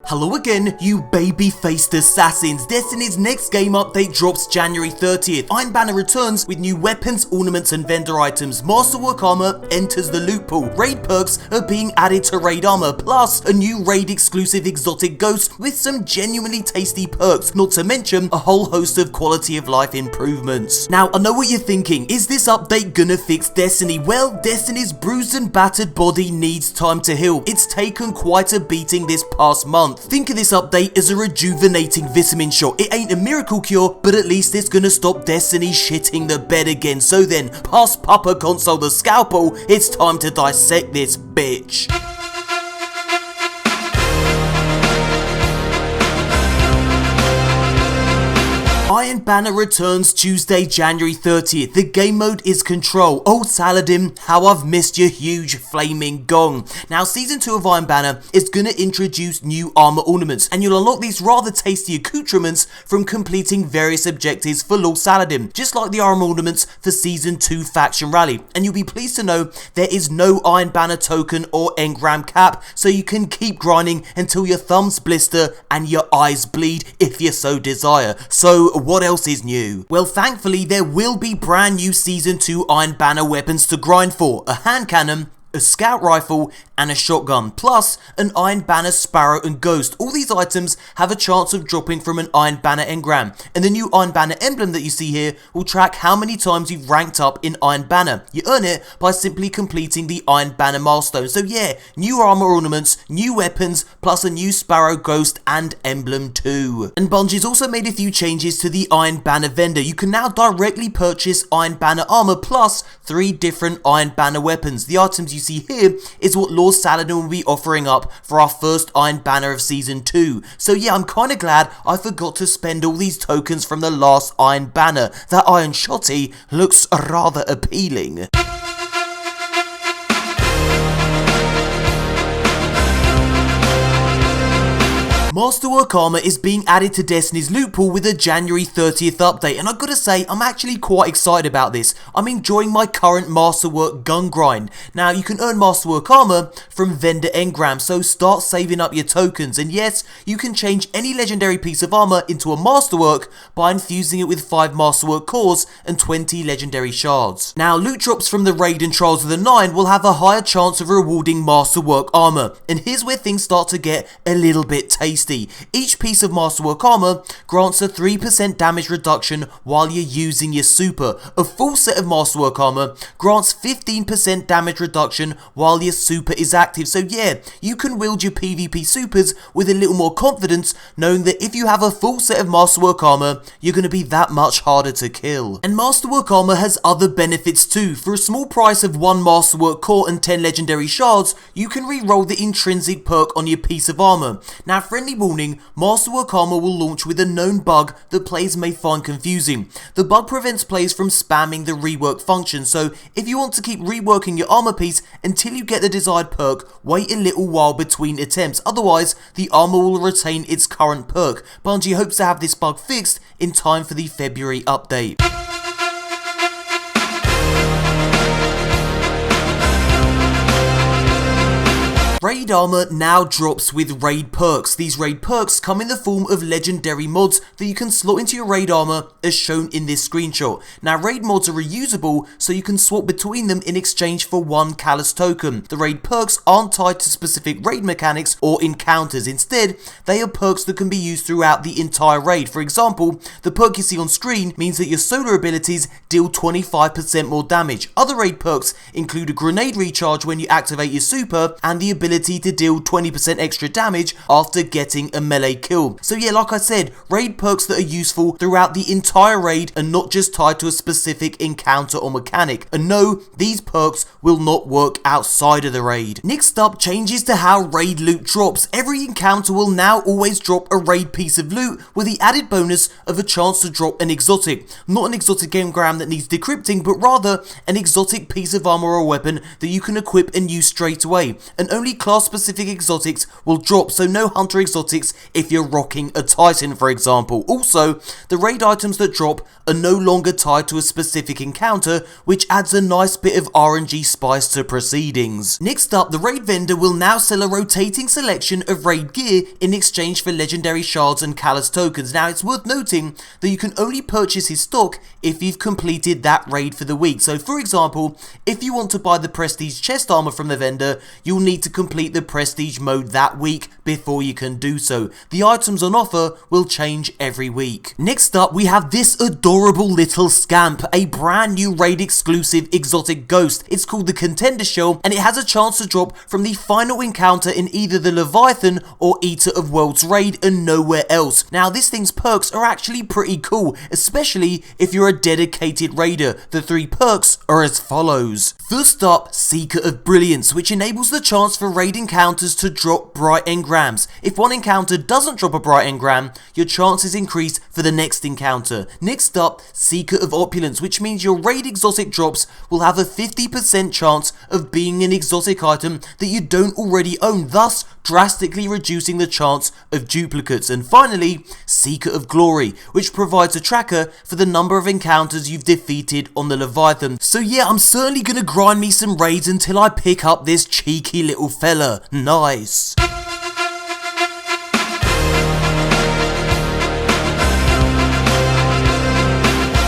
Hello again, you baby-faced assassins. Destiny's next game update drops January 30th. Iron Banner returns with new weapons, ornaments and vendor items. Masterwork armor enters the loot pool. Raid perks are being added to raid armor, plus a new raid exclusive exotic ghost with some genuinely tasty perks, not to mention a whole host of quality of life improvements. Now, I know what you're thinking, is this update gonna fix Destiny? Well, Destiny's bruised and battered body needs time to heal. It's taken quite a beating this past month. Think of this update as a rejuvenating vitamin shot. It ain't a miracle cure, but at least it's gonna stop Destiny shitting the bed again. So then, pass Papa Console the scalpel, it's time to dissect this bitch. Iron Banner returns Tuesday, January 30th. The game mode is Control. Oh Saladin, how I've missed your huge flaming gong. Now, Season 2 of Iron Banner is going to introduce new armor ornaments, and you'll unlock these rather tasty accoutrements from completing various objectives for Lord Saladin, just like the armor ornaments for Season 2 Faction Rally. And you'll be pleased to know there is no Iron Banner token or engram cap, so you can keep grinding until your thumbs blister and your eyes bleed if you so desire. So, what else is new? Well, thankfully, there will be brand new Season 2 Iron Banner weapons to grind for. A hand cannon, a scout rifle, and a shotgun, plus an Iron Banner Sparrow and Ghost. All these items have a chance of dropping from an Iron Banner engram, and the new Iron Banner emblem that you see here will track how many times you've ranked up in Iron Banner. You earn it by simply completing the Iron Banner milestone. So yeah, new armor ornaments, new weapons, plus a new Sparrow, Ghost, and emblem too. And Bungie's also made a few changes to the Iron Banner vendor. You can now directly purchase Iron Banner armor plus 3 different Iron Banner weapons. The items you see here is what Lord Saladin will be offering up for our first Iron Banner of Season 2. So yeah, I'm kinda glad I forgot to spend all these tokens from the last Iron Banner. That Iron Shotty looks rather appealing. Masterwork armor is being added to Destiny's loot pool with a January 30th update, and I've got to say, I'm actually quite excited about this. I'm enjoying my current Masterwork gun grind. Now, you can earn Masterwork armor from vendor engrams, so start saving up your tokens. And yes, you can change any legendary piece of armor into a Masterwork by infusing it with 5 Masterwork cores and 20 legendary shards. Now, loot drops from the raid and Trials of the 9 will have a higher chance of rewarding Masterwork armor, and here's where things start to get a little bit tasty. Each piece of Masterwork armor grants a 3% damage reduction while you're using your super. A full set of Masterwork armor grants 15% damage reduction while your super is active. So yeah, you can wield your PvP supers with a little more confidence, knowing that if you have a full set of Masterwork armor, you're going to be that much harder to kill. And Masterwork armor has other benefits too. For a small price of 1 Masterwork core and 10 legendary shards, you can re-roll the intrinsic perk on your piece of armor. Now, friendly warning, Masterwork armor will launch with a known bug that players may find confusing. The bug prevents players from spamming the rework function, so if you want to keep reworking your armor piece until you get the desired perk, wait a little while between attempts, otherwise the armor will retain its current perk. Bungie hopes to have this bug fixed in time for the February update. Raid armor now drops with raid perks. These raid perks come in the form of legendary mods that you can slot into your raid armor as shown in this screenshot. Now, raid mods are reusable, so you can swap between them in exchange for 1 Callus token. The raid perks aren't tied to specific raid mechanics or encounters. Instead, they are perks that can be used throughout the entire raid. For example, the perk you see on screen means that your solar abilities deal 25% more damage. Other raid perks include a grenade recharge when you activate your super, and the ability to deal 20% extra damage after getting a melee kill. So yeah, like I said, raid perks that are useful throughout the entire raid and not just tied to a specific encounter or mechanic. And no, these perks will not work outside of the raid. Next up, changes to how raid loot drops. Every encounter will now always drop a raid piece of loot with the added bonus of a chance to drop an exotic. Not an exotic engram that needs decrypting, but rather an exotic piece of armor or weapon that you can equip and use straight away. And only class specific exotics will drop, so no hunter exotics if you're rocking a Titan, for example. Also, the raid items that drop are no longer tied to a specific encounter, which adds a nice bit of RNG spice to proceedings. Next up, the raid vendor will now sell a rotating selection of raid gear in exchange for legendary shards and callus tokens. Now, it's worth noting that you can only purchase his stock if you've completed that raid for the week. So for example, if you want to buy the prestige chest armor from the vendor, you'll need to complete the prestige mode that week before you can do so. The items on offer will change every week. Next up, we have this adorable little scamp, a brand new raid exclusive exotic ghost. It's called the Contender Shell, and it has a chance to drop from the final encounter in either the Leviathan or Eater of Worlds raid and nowhere else. Now, this thing's perks are actually pretty cool, especially if you're a dedicated raider. The 3 perks are as follows. First up, Seeker of Brilliance, which enables the chance for raid encounters to drop bright engrams. If one encounter doesn't drop a bright engram, your chances increase for the next encounter. Next up, Seeker of Opulence, which means your raid exotic drops will have a 50% chance of being an exotic item that you don't already own, thus drastically reducing the chance of duplicates. And finally, Seeker of Glory, which provides a tracker for the number of encounters you've defeated on the Leviathan. So yeah, I'm certainly gonna grind me some raids until I pick up this cheeky little fella. Nice.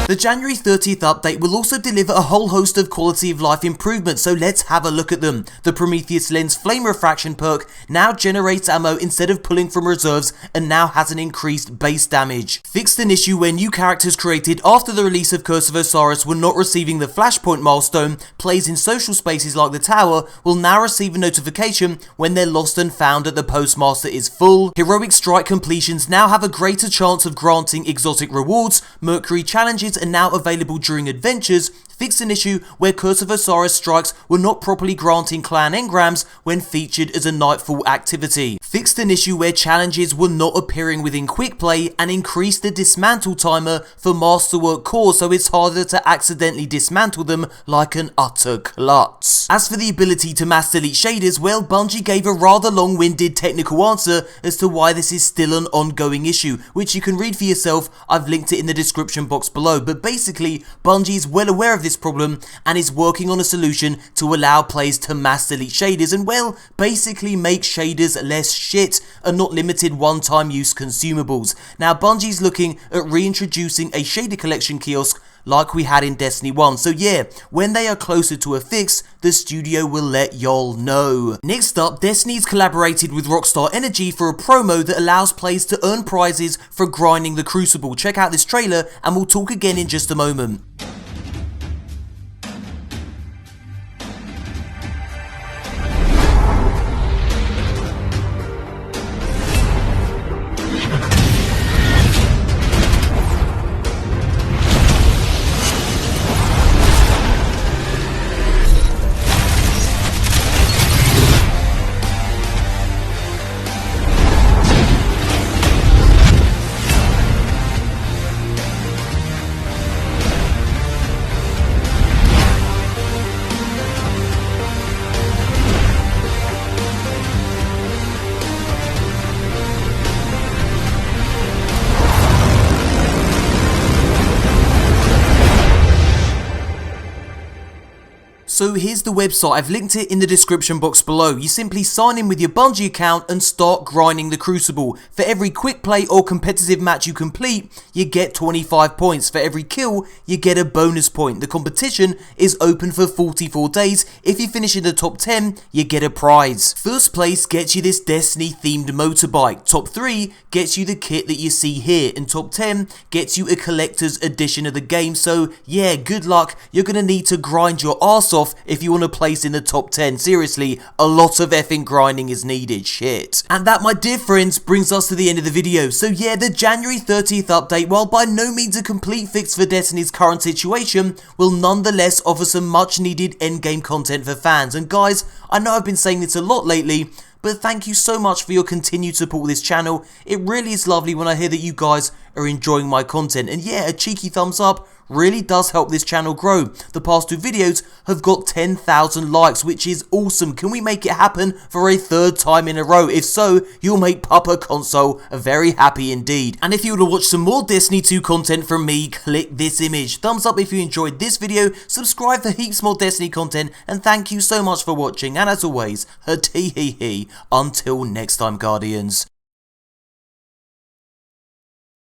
The January 30th update will also deliver a whole host of quality of life improvements, so let's have a look at them. The Prometheus Lens Flame Refraction perk now generates ammo instead of pulling from reserves and now has an increased base damage. Fixed an issue where new characters created after the release of Curse of Osiris were not receiving the Flashpoint milestone. Plays in social spaces like the Tower will now receive a notification when they're lost and found at the Postmaster is full. Heroic Strike completions now have a greater chance of granting exotic rewards. Mercury challenges are now available during adventures. Fixed an issue where Curse of Osiris strikes were not properly granting clan engrams when featured as a Nightfall activity. Fixed an issue where challenges were not appearing within quick play and increased the dismantle timer for Masterwork cores, so it's harder to accidentally dismantle them like an utter klutz. As for the ability to mass delete shaders, well, Bungie gave a rather long-winded technical answer as to why this is still an ongoing issue, which you can read for yourself. I've linked it in the description box below. But basically, Bungie is well aware of this problem and is working on a solution to allow players to mass delete shaders and, well, basically make shaders less shit and not limited one-time use consumables. Now, Bungie's looking at reintroducing a shader collection kiosk like we had in Destiny 1, so yeah, when they are closer to a fix, the studio will let y'all know. Next up, Destiny's collaborated with Rockstar Energy for a promo that allows players to earn prizes for grinding the Crucible. Check out this trailer and we'll talk again in just a moment. So here's the website, I've linked it in the description box below. You simply sign in with your Bungie account and start grinding the Crucible. For every quick play or competitive match you complete, you get 25 points. For every kill, you get a bonus point. The competition is open for 44 days. If you finish in the top 10, you get a prize. First place gets you this Destiny themed motorbike. Top 3 gets you the kit that you see here. And top 10 gets you a collector's edition of the game. So yeah, good luck. You're gonna need to grind your arse off if you want to place in the top 10. Seriously, a lot of effing grinding is needed, shit. And that, my dear friends, brings us to the end of the video. So yeah, the January 30th update, while by no means a complete fix for Destiny's current situation, will nonetheless offer some much needed endgame content for fans. And guys, I know I've been saying this a lot lately, but thank you so much for your continued support with this channel. It really is lovely when I hear that you guys are enjoying my content, and yeah, a cheeky thumbs up really does help this channel grow. The past 2 videos have got 10,000 likes, which is awesome. Can we make it happen for a 3rd time in a row? If so, you'll make Papa Console very happy indeed. And if you want to watch some more Destiny 2 content from me, click this image. Thumbs up if you enjoyed this video, subscribe for heaps more Destiny content, and thank you so much for watching, and as always, a tee hee hee. Until next time, Guardians.